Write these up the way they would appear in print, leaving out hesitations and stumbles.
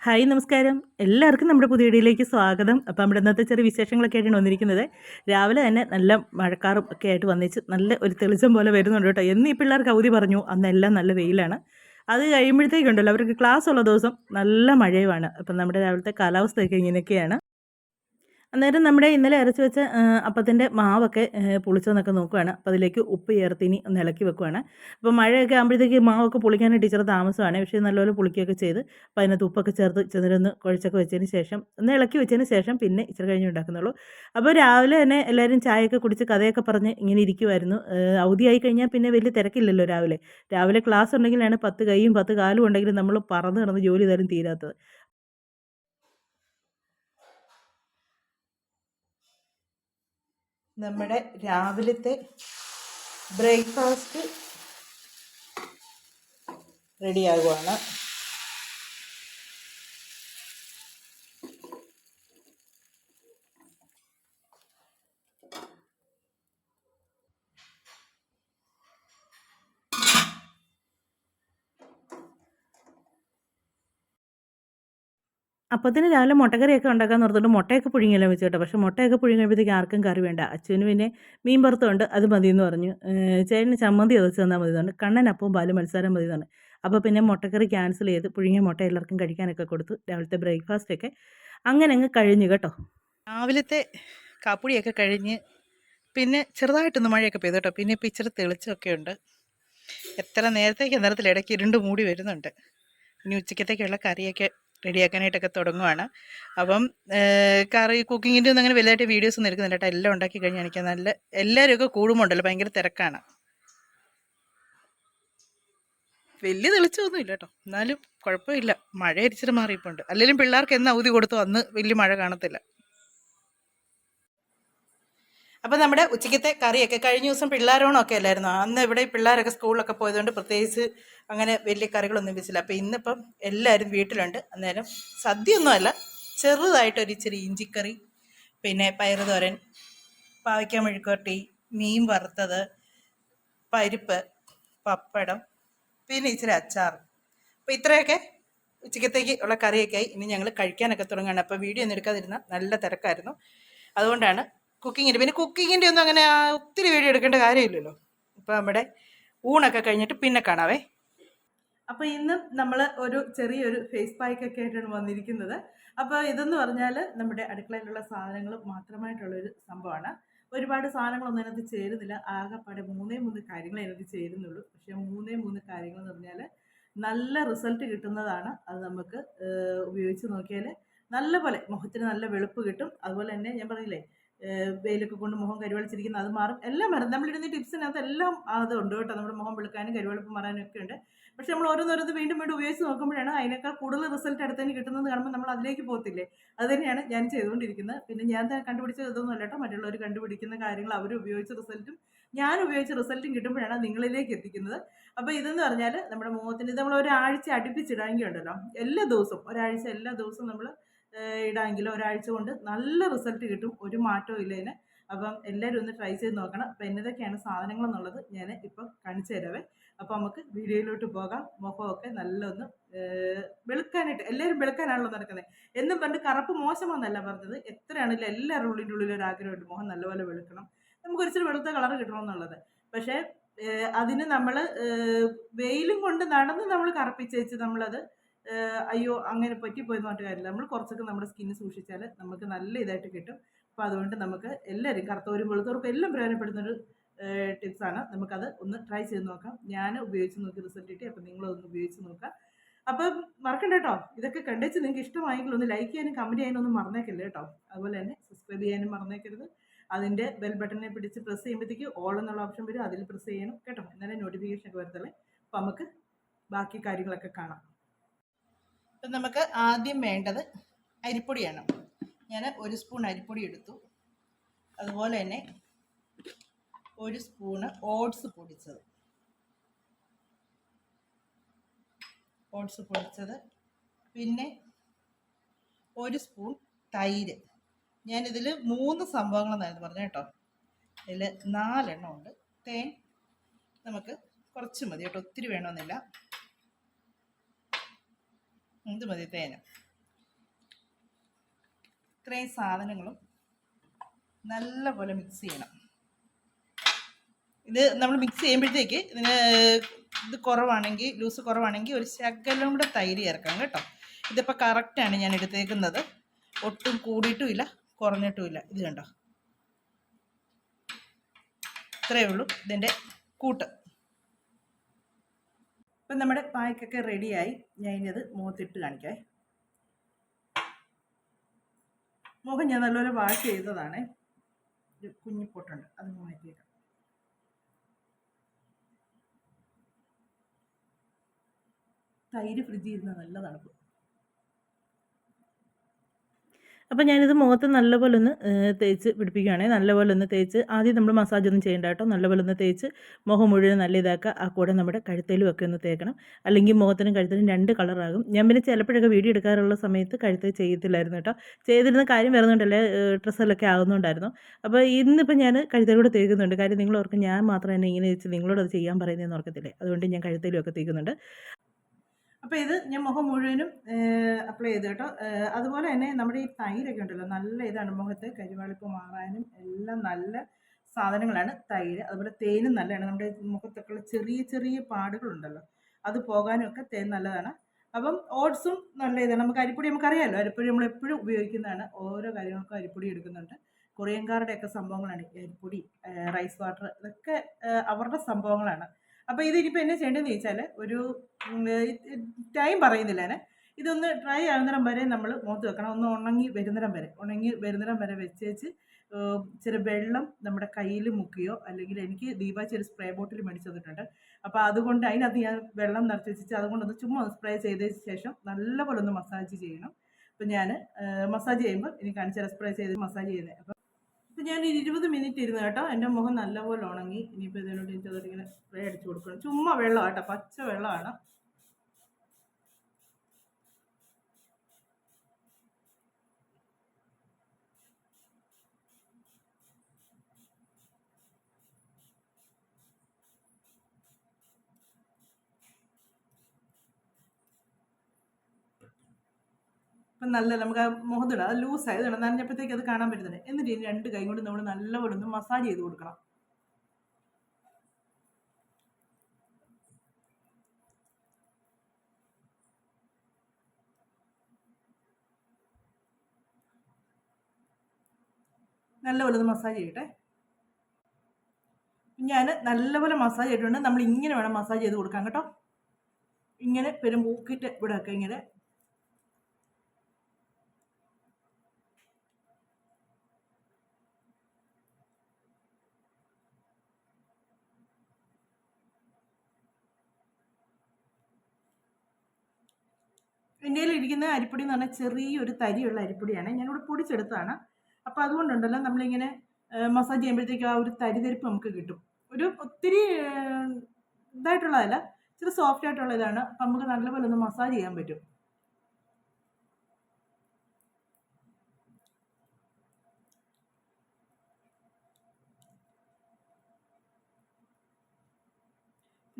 Hi നമസ്കാരം. എല്ലാവർക്കും നമ്മുടെ പുതിയ വീഡിയോയിലേക്ക് സ്വാഗതം. അപ്പോൾ നമ്മുടെ ഇന്നത്തെ ചെറിയ വിശേഷങ്ങളൊക്കെ ആയിട്ടാണ് വന്നിരിക്കുന്നത്. രാവിലെ തന്നെ നല്ല മഴക്കാറും ഒക്കെ ആയിട്ട് വന്നിച്ച് നല്ല ഒരു തെളിച്ചം പോലെ വരുന്നുണ്ട് കേട്ടോ. എന്ന് ഈ പിള്ളേർക്ക് അവധി പറഞ്ഞു അന്നെല്ലാം നല്ല വെയിലാണ്. അത് കഴിയുമ്പോഴത്തേക്കുണ്ടല്ലോ അവർക്ക് ക്ലാസ് ഉള്ള ദിവസം നല്ല മഴയുമാണ്. അപ്പം നമ്മുടെ രാവിലത്തെ കാലാവസ്ഥയൊക്കെ ഇങ്ങനെയൊക്കെയാണ്. അന്നേരം നമ്മുടെ ഇന്നലെ അരച്ച് വെച്ച അപ്പത്തിൻ്റെ മാവൊക്കെ പുളിച്ചോന്നൊക്കെ നോക്കുവാണ്. അപ്പോൾ അതിലേക്ക് ഉപ്പ് ചേർത്ത് ഇനി ഒന്ന് ഇളക്കി വെക്കുവാണ്. അപ്പോൾ മഴയൊക്കെ ആകുമ്പോഴത്തേക്ക് മാവൊക്കെ പുളിക്കാനായിട്ട് ഇച്ചിരി താമസമാണ്. പക്ഷേ നല്ലപോലെ പുളിക്കുകയൊക്കെ ചെയ്ത് അപ്പോൾ അതിനകത്ത് ഉപ്പൊക്കെ ചേർത്ത് ചെന്നിട്ടൊന്ന് കുഴച്ചൊക്കെ വെച്ചതിന് ശേഷം ഒന്ന് ഇളക്കി വെച്ചതിന് ശേഷം പിന്നെ ഇച്ചിരി കഴിഞ്ഞ് ഉണ്ടാക്കുന്നുള്ളൂ. അപ്പോൾ രാവിലെ തന്നെ എല്ലാവരും ചായയൊക്കെ കുടിച്ച് കഥയൊക്കെ പറഞ്ഞ് ഇങ്ങനെ ഇരിക്കുമായിരുന്നു. അവധിയായി കഴിഞ്ഞാൽ പിന്നെ വലിയ തിരക്കില്ലല്ലോ രാവിലെ. രാവിലെ ക്ലാസ് ഉണ്ടെങ്കിലാണ് 10 കൈയും 10 കാലും ഉണ്ടെങ്കിലും നമ്മൾ പറന്ന് കിടന്ന് ജോലി ചെയ്താലും തീരാത്തത്. നമ്മുടെ രാവിലത്തെ ബ്രേക്ക്ഫാസ്റ്റ് റെഡിയാകുവാണ്. അപ്പത്തിന് രാവിലെ മുട്ടക്കറിയൊക്കെ ഉണ്ടാക്കാമെന്ന് ഓർത്തിട്ട് മുട്ടയൊക്കെ പുഴുങ്ങിയെല്ലാം വെച്ച് കേട്ടോ. പക്ഷേ മുട്ടയൊക്കെ പുഴുങ്ങിയപ്പോഴത്തേക്ക് ആർക്കും കറി വേണ്ട. അച്ഛന് പിന്നെ മീൻ വറുത്തതുണ്ട് അത് മതിയെന്ന് പറഞ്ഞു. ചേട്ടന് ചമ്മന്തി ചതച്ച് തന്നാൽ മതി പറഞ്ഞു. കണ്ണൻ അപ്പവും പാലും മത്സരം മതി പറഞ്ഞു. അപ്പോൾ പിന്നെ മുട്ടക്കറി ക്യാൻസൽ ചെയ്ത് പുഴുങ്ങിയ മുട്ട എല്ലാവർക്കും കഴിക്കാനൊക്കെ കൊടുത്തു. രാവിലത്തെ ബ്രേക്ക്ഫാസ്റ്റൊക്കെ അങ്ങനെ അങ്ങ് കഴിഞ്ഞു കേട്ടോ. രാവിലത്തെ കാപ്പുടിയൊക്കെ കഴിഞ്ഞ് പിന്നെ ചെറുതായിട്ടൊന്ന് മഴയൊക്കെ പെയ്തു കേട്ടോ. പിന്നെ ഇപ്പോൾ ഇച്ചിരി തെളിച്ചമൊക്കെ ഉണ്ട്. എത്ര നേരത്തേക്ക് നേരത്തിൽ ഇടയ്ക്ക് ഇരുണ്ട് മൂടി വരുന്നുണ്ട്. ഇനി ഉച്ചക്കത്തേക്കുള്ള കറിയൊക്കെ റെഡിയാക്കാനായിട്ടൊക്കെ തുടങ്ങുവാണ്. അപ്പം കറി കുക്കിങ്ങിൻ്റെ ഒന്നും അങ്ങനെ വലുതായിട്ട് വീഡിയോസ് ഒന്നും എടുക്കുന്നില്ല കേട്ടോ. എല്ലാം ഉണ്ടാക്കി കഴിഞ്ഞ് എനിക്ക് നല്ല എല്ലാവരുമൊക്കെ കൂടുമ്പോണ്ടല്ലോ ഭയങ്കര തിരക്കാണ്. വലിയ തെളിച്ചമൊന്നും ഇല്ല കേട്ടോ, എന്നാലും കുഴപ്പമില്ല. മഴ ഇരിച്ചിട്ട് മാറിയിപ്പോണ്ട്. അല്ലെങ്കിലും പിള്ളേർക്ക് എന്ന് അവധി കൊടുത്തു അന്ന് വലിയ മഴ കാണത്തില്ല. അപ്പോൾ നമ്മുടെ ഉച്ചയ്ക്കത്തെ കറിയൊക്കെ കഴിഞ്ഞ ദിവസം പിള്ളേരോണമൊക്കെ അല്ലായിരുന്നു. അന്ന് ഇവിടെ പിള്ളേരൊക്കെ സ്കൂളിലൊക്കെ പോയതുകൊണ്ട് പ്രത്യേകിച്ച് അങ്ങനെ വലിയ കറികളൊന്നും വെച്ചില്ല. അപ്പോൾ ഇന്നിപ്പം എല്ലാവരും വീട്ടിലുണ്ട്. അന്നേരം സദ്യയൊന്നുമല്ല, ചെറുതായിട്ടൊരു ഇച്ചിരി ഇഞ്ചിക്കറി, പിന്നെ പയറ് തോരൻ, പാവയ്ക്ക മെഴുക്കുവരട്ടി, മീൻ വറുത്തത്, പരിപ്പ്, പപ്പടം, പിന്നെ ഇച്ചിരി അച്ചാർ. അപ്പോൾ ഇത്രയൊക്കെ ഉച്ചക്കത്തേക്ക് ഉള്ള കറിയൊക്കെ ആയി. ഇനി ഞങ്ങൾ കഴിക്കാനൊക്കെ തുടങ്ങുകയാണ്. അപ്പോൾ വീഡിയോ ഒന്നും എടുക്കാതിരുന്ന നല്ല തിരക്കായിരുന്നു. അതുകൊണ്ടാണ് കുക്കിങ്ങിൻ്റെ പിന്നെ കുക്കിങ്ങിൻ്റെ ഒന്നും അങ്ങനെ ഒത്തിരി വീഡിയോ എടുക്കേണ്ട കാര്യമില്ലല്ലോ. ഇപ്പോൾ നമ്മുടെ ഊണൊക്കെ കഴിഞ്ഞിട്ട് പിന്നെ കാണാവേ. അപ്പോൾ ഇന്ന് നമ്മൾ ഒരു ചെറിയൊരു ഫേസ് പാക്കൊക്കെ ആയിട്ടാണ് വന്നിരിക്കുന്നത്. അപ്പോൾ ഇതെന്ന് പറഞ്ഞാൽ നമ്മുടെ അടുക്കളയിലുള്ള സാധനങ്ങൾ മാത്രമായിട്ടുള്ളൊരു സംഭവമാണ്. ഒരുപാട് സാധനങ്ങളൊന്നും അതിനകത്ത് ചേരുന്നില്ല. ആകെപ്പാടെ 3 കാര്യങ്ങൾ അതിനകത്ത് ചേരുന്നുള്ളൂ. പക്ഷേ 3 കാര്യങ്ങൾ എന്ന് പറഞ്ഞാൽ നല്ല റിസൾട്ട് കിട്ടുന്നതാണ്. അത് നമുക്ക് ഉപയോഗിച്ച് നോക്കിയാൽ നല്ല പോലെ മുഖത്തിന് നല്ല വെളുപ്പ് കിട്ടും. അതുപോലെ തന്നെ ഞാൻ പറഞ്ഞില്ലേ, വെയിലൊക്കെ കൊണ്ട് മുഖം കരുവളിച്ചിരിക്കുന്ന അത് മാറും. എല്ലാം മാറും. നമ്മളിടുന്ന ടിപ്സിനകത്ത് എല്ലാം അതുണ്ട് കേട്ടോ. നമ്മുടെ മുഖം വെളുക്കാനും കരുവെളുപ്പ് മാറാനും ഒക്കെ ഉണ്ട്. പക്ഷെ നമ്മൾ ഓരോന്നോരോന്ന് വീണ്ടും വീണ്ടും ഉപയോഗിച്ച് നോക്കുമ്പോഴാണ് അതിനേക്കാൾ കൂടുതൽ റിസൾട്ട് അടുത്തതിന് കിട്ടുന്നത് കാണുമ്പോൾ നമ്മൾ അതിലേക്ക് പോകത്തില്ലേ. അത് തന്നെയാണ് ഞാൻ ചെയ്തുകൊണ്ടിരിക്കുന്നത്. പിന്നെ ഞാൻ കണ്ടുപിടിച്ച ഇതൊന്നും അല്ല കേട്ടോ, മറ്റുള്ളവർ കണ്ടുപിടിക്കുന്ന കാര്യങ്ങൾ അവർ ഉപയോഗിച്ച റിസൾട്ടും ഞാൻ ഉപയോഗിച്ച റിസൾട്ടും കിട്ടുമ്പോഴാണ് നിങ്ങളിലേക്ക് എത്തിക്കുന്നത്. അപ്പോൾ ഇതെന്ന് പറഞ്ഞാൽ നമ്മുടെ മുഖത്തിന് ഇത് നമ്മൾ ഒരാഴ്ച അടുപ്പിച്ചിടാമെങ്കിൽ ഉണ്ടല്ലോ, എല്ലാ ദിവസവും ഒരാഴ്ച എല്ലാ ദിവസവും നമ്മൾ ഇടാമെങ്കിൽ ഒരാഴ്ച കൊണ്ട് നല്ല റിസൾട്ട് കിട്ടും. ഒരു മാറ്റവും ഇല്ല ഇതിന്. അപ്പം എല്ലാവരും ഒന്ന് ട്രൈ ചെയ്ത് നോക്കണം. അപ്പം എന്നതൊക്കെയാണ് സാധനങ്ങളെന്നുള്ളത് ഞാൻ ഇപ്പം കാണിച്ചു തരാവേ. അപ്പോൾ നമുക്ക് വീഡിയോയിലോട്ട് പോകാം. മുഖമൊക്കെ നല്ല ഒന്ന് വെളുക്കാനായിട്ട്, എല്ലാവരും വെളുക്കാനാണല്ലോ നടക്കുന്നത്. എന്നും പണ്ട് കറുപ്പ് മോശമാണെന്നല്ല പറഞ്ഞത്. എത്രയാണെങ്കിലും എല്ലാവരുടെ ഉള്ളിൽ ഒരു ആഗ്രഹമുണ്ട് മുഖം നല്ലപോലെ വെളുക്കണം, നമുക്ക് ഒരിച്ചിരി വെളുത്ത കളർ കിട്ടണമെന്നുള്ളത്. പക്ഷേ അതിന് നമ്മൾ വെയിലും കൊണ്ട് നടന്ന് നമ്മൾ കറുപ്പിച്ചേച്ച് നമ്മളത് അയ്യോ അങ്ങനെ പറ്റിപ്പോയെന്ന് പറഞ്ഞിട്ട് കാര്യമില്ല. നമ്മൾ കുറച്ചൊക്കെ നമ്മുടെ സ്കിന്ന് സൂക്ഷിച്ചാൽ നമുക്ക് നല്ല ഇതായിട്ട് കിട്ടും. അപ്പോൾ അതുകൊണ്ട് നമുക്ക് എല്ലാവരും കറുത്തവരും വെളുത്തവർക്കും എല്ലാം പ്രയോജനപ്പെടുന്നൊരു ടിപ്സാണ്. നമുക്കത് ഒന്ന് ട്രൈ ചെയ്ത് നോക്കാം. ഞാൻ ഉപയോഗിച്ച് നോക്കി റിസൾട്ട് കിട്ടി. അപ്പോൾ നിങ്ങളതൊന്ന് ഉപയോഗിച്ച് നോക്കാം. അപ്പം മറക്കണ്ട കേട്ടോ, ഇതൊക്കെ കണ്ടുവെച്ച് നിങ്ങൾക്ക് ഇഷ്ടമായെങ്കിൽ ഒന്ന് ലൈക്ക് ചെയ്യാനും കമൻറ്റ് ചെയ്യാനും ഒന്നും മറന്നേക്കല്ലേ കേട്ടോ. അതുപോലെ തന്നെ സബ്സ്ക്രൈബ് ചെയ്യാനും മറന്നേക്കരുത്. അതിൻ്റെ ബെൽ ബട്ടനെ പിടിച്ച് പ്രസ് ചെയ്യുമ്പോഴത്തേക്ക് ഓൾ എന്നുള്ള ഓപ്ഷൻ വരും, അതിൽ പ്രസ് ചെയ്യണം കേട്ടോ. എന്നാലേ നോട്ടിഫിക്കേഷൻ ഒക്കെ വരത്തുള്ളൂ. അപ്പോൾ നമുക്ക് ബാക്കി കാര്യങ്ങളൊക്കെ കാണാം. അപ്പം നമുക്ക് ആദ്യം വേണ്ടത് അരിപ്പൊടിയാണ്. ഞാൻ 1 സ്പൂൺ അരിപ്പൊടി എടുത്തു. അതുപോലെ തന്നെ 1 സ്പൂണ് ഓട്സ് പൊടിച്ചത്, പിന്നെ 1 സ്പൂൺ തൈര്. ഞാനിതിൽ 3 സംഭവങ്ങളെന്നായിരുന്നു പറഞ്ഞത് കേട്ടോ. ഇതിൽ 4 എണ്ണം ഉണ്ട്. തേൻ നമുക്ക് കുറച്ച് മതി കേട്ടോ, ഒത്തിരി വേണമെന്നില്ല. ഇത് മതി തേൻ. ഇത്രയും സാധനങ്ങളും നല്ലപോലെ മിക്സ് ചെയ്യണം. ഇത് നമ്മൾ മിക്സ് ചെയ്യുമ്പോഴത്തേക്ക് ഇതിന് ഇത് കുറവാണെങ്കിൽ, ലൂസ് കുറവാണെങ്കിൽ ഒരു ശകലം കൂടെ തൈര് ചേർക്കാം കേട്ടോ. ഇതിപ്പോൾ കറക്റ്റാണ് ഞാൻ എടുത്തേക്കുന്നത്, ഒട്ടും കൂടിയിട്ടുമില്ല കുറഞ്ഞിട്ടുമില്ല. ഇത് കണ്ടോ, ഇത്രയേ ഉള്ളൂ ഇതിൻ്റെ കൂട്ട്. ഇപ്പം നമ്മുടെ പായ്ക്കൊക്കെ റെഡിയായി. ഞാൻ ഇനി അത് മുഖത്തിട്ട് കാണിക്കാം. മുഖം ഞാൻ നല്ലപോലെ വാഷ് ചെയ്തതാണ്. ഒരു കുഞ്ഞിപ്പൊട്ടുണ്ട്, അത് മാറ്റിയേക്കാം. തൈര് ഫ്രിഡ്ജിൽ ഇരുന്ന നല്ല തണുപ്പ്. അപ്പോൾ ഞാനിത് മുഖത്ത് നല്ലപോലെ ഒന്ന് തേച്ച് പിടിപ്പിക്കുകയാണെങ്കിൽ നല്ലപോലെ ഒന്ന് തേച്ച്, ആദ്യം നമ്മൾ മസാജ് ഒന്നും ചെയ്യേണ്ട കേട്ടോ. നല്ലപോലെ ഒന്ന് തേച്ച് മുഖം മുഴുവൻ നല്ല ഇതാക്കുക. ആ കൂടെ നമ്മുടെ കഴുത്തേലും ഒക്കെ ഒന്ന് തേക്കണം, അല്ലെങ്കിൽ മുഖത്തിനും കഴുത്തിനും രണ്ട് കളറാകും. ഞാൻ പിന്നെ ചിലപ്പോഴൊക്കെ വീഡിയോ എടുക്കാറുള്ള സമയത്ത് കഴുത്ത് ചെയ്യത്തില്ലായിരുന്നു കേട്ടോ. ചെയ്തിരുന്ന കാര്യം വരുന്നുണ്ടല്ലേ, ഡ്രസ്സെല്ലൊക്കെ ആകുന്നുണ്ടായിരുന്നു. അപ്പോൾ ഇന്നിപ്പോൾ ഞാൻ കഴുത്തേലൂടെ തേക്കുന്നുണ്ട്. കാര്യം നിങ്ങൾ ഓർക്കും ഞാൻ മാത്രം എന്നെ ഇങ്ങനെ വെച്ച് നിങ്ങളോട് അത് ചെയ്യാൻ പറയുന്നതെന്ന് ഓർക്കത്തില്ലേ. അതുകൊണ്ട് ഞാൻ കഴുത്തേലും ഒക്കെ തേക്കുന്നുണ്ട്. അപ്പോൾ ഇത് ഞാൻ മുഖം മുഴുവനും അപ്ലൈ ചെയ്ത് കേട്ടോ. അതുപോലെ തന്നെ നമ്മുടെ ഈ തൈരൊക്കെ ഉണ്ടല്ലോ, നല്ല ഇതാണ് മുഖത്ത് കരിവാളിപ്പ് മാറാനും എല്ലാം നല്ല സാധനങ്ങളാണ് തൈര്. അതുപോലെ തേനും നല്ലതാണ്. നമ്മുടെ മുഖത്തൊക്കെയുള്ള ചെറിയ ചെറിയ പാടുകളുണ്ടല്ലോ, അത് പോകാനും ഒക്കെ തേൻ നല്ലതാണ്. അപ്പം ഓട്സും നല്ല ഇതാണ്. നമുക്ക് അരിപ്പൊടി നമുക്കറിയാമല്ലോ, അരിപ്പൊടി നമ്മൾ എപ്പോഴും ഉപയോഗിക്കുന്നതാണ്. ഓരോ കാര്യങ്ങൾക്കും അരിപ്പൊടി എടുക്കുന്നുണ്ട്. കൊറിയൻകാരുടെയൊക്കെ സംഭവങ്ങളാണ് ഈ അരിപ്പൊടി, റൈസ് വാട്ടർ, ഇതൊക്കെ അവരുടെ സംഭവങ്ങളാണ്. അപ്പോൾ ഇതിനിപ്പോൾ എന്നെ ചെയ്യേണ്ടതെന്ന് ചോദിച്ചാൽ, ഒരു ടൈം പറയുന്നില്ല ഞാൻ, ഇതൊന്ന് ഡ്രൈ ആകുന്നിടം വരെ നമ്മൾ മുഖത്ത് വെക്കണം. ഒന്ന് ഉണങ്ങി വരുന്നിടം വരെ വെച്ചേച്ച് ഇച്ചിരി വെള്ളം നമ്മുടെ കയ്യിൽ മുക്കിയോ, അല്ലെങ്കിൽ എനിക്ക് ദീപാച്ചി ഒരു സ്പ്രേ ബോട്ടിൽ മേടിച്ച് തന്നിട്ടുണ്ട്. അപ്പോൾ അതുകൊണ്ട് അതിനകത്ത് ഞാൻ വെള്ളം നിറച്ച് വെച്ചിട്ട് അതുകൊണ്ടൊന്ന് ചുമ്മാ ഒന്ന് സ്പ്രേ ചെയ്തതിന് ശേഷം നല്ലപോലെ ഒന്ന് മസാജ് ചെയ്യണം. അപ്പോൾ ഞാൻ മസാജ് ചെയ്യുമ്പോൾ എനിക്ക് കാണിച്ചാൽ സ്പ്രേ ചെയ്ത് മസാജ് ചെയ്യുന്നത്. അപ്പോൾ ഞാൻ 20 മിനിറ്റ് ഇരുന്ന് കേട്ടോ. എൻ്റെ മുഖം നല്ലപോലെ ഉണങ്ങി. ഇനിയിപ്പോൾ ഇതിനോട് എനിക്ക് ഇങ്ങനെ സ്പ്രേ അടിച്ചു കൊടുക്കണം. ചുമ്മാ വെള്ളം കേട്ടോ, പച്ച വെള്ളമാണ്. അപ്പം നല്ല നമുക്ക് ആ മുഖത്തിടാം. അത് ലൂസായത് നനഞ്ഞപ്പോഴത്തേക്ക് അത് കാണാൻ പറ്റുന്നുണ്ട്. എന്നിട്ട് ഇനി 2 കൈ കൊണ്ട് നമ്മൾ നല്ലപോലെ ഒന്ന് മസാജ് ചെയ്ത് കൊടുക്കണം. നല്ലപോലെ ഒന്ന് മസാജ് ചെയ്യട്ടെ. ഞാൻ നല്ലപോലെ മസാജ് ചെയ്തിട്ടുണ്ട്. നമ്മൾ ഇങ്ങനെ വേണം മസാജ് ചെയ്ത് കൊടുക്കാൻ കേട്ടോ. ഇങ്ങനെ പെരുമ്പൂക്കിയിട്ട് ഇവിടെ ഒക്കെ ഇങ്ങനെ എൻ്റെ ഇരിക്കുന്ന അരിപ്പൊടി എന്ന് പറഞ്ഞാൽ ചെറിയൊരു തരിയുള്ള അരിപ്പൊടിയാണ്. ഞാനിവിടെ പൊടിച്ചെടുത്തതാണ്. അപ്പോൾ അതുകൊണ്ടുണ്ടല്ലോ നമ്മളിങ്ങനെ മസാജ് ചെയ്യുമ്പോഴത്തേക്കും ആ ഒരു തരിതരിപ്പ് നമുക്ക് കിട്ടും. ഒരു ഒത്തിരി ഇതായിട്ടുള്ളതല്ല, ഇച്ചിരി സോഫ്റ്റ് ആയിട്ടുള്ള ഇതാണ്. അപ്പം നമുക്ക് നല്ലപോലെ ഒന്ന് മസാജ് ചെയ്യാൻ പറ്റും.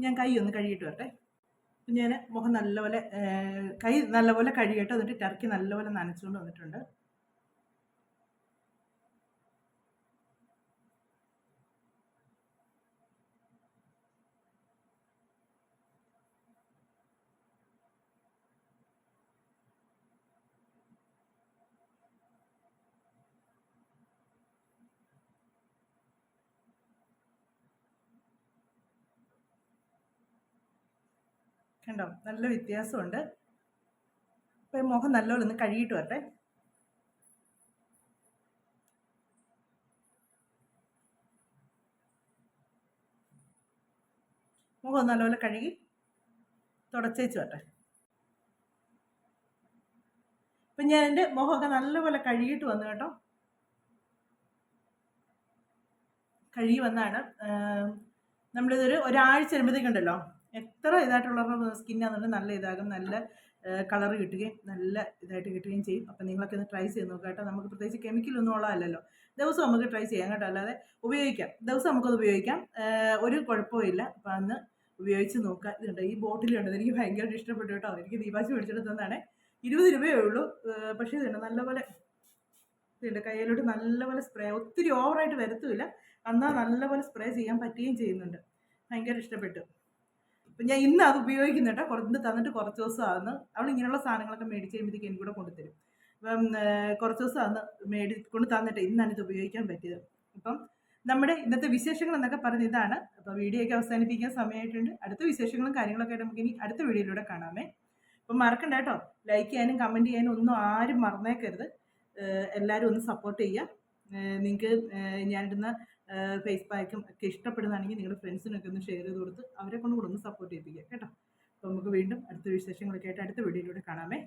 ഞാൻ കൈ ഒന്ന് കഴുകിയിട്ട് വരട്ടെ. ഞാൻ മുഖം നല്ലപോലെ കൈ നല്ലപോലെ കഴുകിയിട്ട് എന്നിട്ട് ടർക്കി നല്ലപോലെ നനച്ചുകൊണ്ട് വന്നിട്ടുണ്ട്. കണ്ടോ, നല്ല വ്യത്യാസമുണ്ട്. ഇപ്പം മുഖം നല്ലപോലെ ഒന്ന് കഴുകിയിട്ട് വരട്ടെ. മുഖം നല്ലപോലെ കഴുകി തുടച്ചേച്ച് വരട്ടെ. ഇപ്പം ഞാൻ എൻ്റെ മുഖമൊക്കെ നല്ലപോലെ കഴുകിയിട്ട് വന്നു കേട്ടോ. കഴുകി വന്നാണ്. നമ്മളിതൊരു ഒരാഴ്ച വരുമ്പോഴത്തേക്കുണ്ടല്ലോ, എത്ര ഇതായിട്ടുള്ളവരുടെ സ്കിന്നാണെന്നുണ്ടെങ്കിൽ നല്ല ഇതാകും, നല്ല കളർ കിട്ടുകയും നല്ല ഇതായിട്ട് കിട്ടുകയും ചെയ്യും. അപ്പം നിങ്ങളൊക്കെ ഒന്ന് ട്രൈ ചെയ്ത് നോക്കുക കേട്ടോ. നമുക്ക് പ്രത്യേകിച്ച് കെമിക്കലൊന്നും ഉള്ളതല്ലല്ലോ. ദിവസം നമുക്ക് ട്രൈ ചെയ്യാം കേട്ടോ, അല്ലാതെ ഉപയോഗിക്കാം, ദിവസം നമുക്കത് ഉപയോഗിക്കാം, ഒരു കുഴപ്പമില്ല. അപ്പം അന്ന് ഉപയോഗിച്ച് നോക്കുക. ഇതുണ്ട്, ഈ ബോട്ടിലുണ്ട്, എനിക്ക് ഭയങ്കരമായിട്ട് ഇഷ്ടപ്പെട്ടു കേട്ടോ. എനിക്ക് ദീപാച്ചി മേടിച്ചിട്ട് തന്നാണ്. 20 രൂപയേ ഉള്ളൂ. പക്ഷേ ഇതുണ്ട്, നല്ലപോലെ ഇതിൻ്റെ കയ്യിലോട്ട് നല്ലപോലെ സ്പ്രേ, ഒത്തിരി ഓവറായിട്ട് വരത്തുമില്ല, എന്നാൽ നല്ലപോലെ സ്പ്രേ ചെയ്യാൻ പറ്റുകയും ചെയ്യുന്നുണ്ട്. ഭയങ്കര ഇഷ്ടപ്പെട്ടു. അപ്പം ഞാൻ ഇന്ന് അത് ഉപയോഗിക്കുന്നുണ്ട്. കുറച്ച് തന്നിട്ട് കുറച്ച് ദിവസം ആകുന്നു. അവൾ ഇങ്ങനെയുള്ള സാധനങ്ങളൊക്കെ മേടിച്ച് കഴിയുമ്പോഴത്തേക്ക് എനിക്ക് കൂടെ കൊണ്ടുതരും. അപ്പം കുറച്ച് ദിവസം ആകുന്നു കൊണ്ട് തന്നിട്ട് ഇന്നാണ് ഇത് ഉപയോഗിക്കാൻ പറ്റിയത്. അപ്പം നമ്മുടെ ഇന്നത്തെ വിശേഷങ്ങൾ എന്നൊക്കെ പറഞ്ഞ് ഇതാണ്. അപ്പോൾ വീഡിയോ ഒക്കെ അവസാനിപ്പിക്കാൻ സമയമായിട്ടുണ്ട്. അടുത്ത വിശേഷങ്ങളും കാര്യങ്ങളൊക്കെ ആയിട്ട് നമുക്ക് ഇനി അടുത്ത വീഡിയോയിലൂടെ കാണാമേ. അപ്പം മറക്കണ്ട കേട്ടോ, ലൈക്ക് ചെയ്യാനും കമൻറ്റ് ചെയ്യാനും ഒന്നും ആരും മറന്നേക്കരുത്. എല്ലാവരും ഒന്ന് സപ്പോർട്ട് ചെയ്യുക. നിങ്ങൾക്ക് ഞാനിടുന്ന ഫേസ് പാക്കും ഒക്കെ ഇഷ്ടപ്പെടുന്നതാണെങ്കിൽ നിങ്ങളുടെ ഫ്രണ്ട്സിനൊക്കെ ഒന്ന് ഷെയർ ചെയ്ത് കൊടുത്ത് അവരെ കൊണ്ട് കൂടെ ഒന്ന് സപ്പോർട്ട് ചെയ്യിപ്പിക്കുക കേട്ടോ. അപ്പോൾ നമുക്ക് വീണ്ടും അടുത്ത വിശേഷങ്ങളൊക്കെ ആയിട്ട് അടുത്ത വീഡിയോയിലൂടെ കാണാമേ.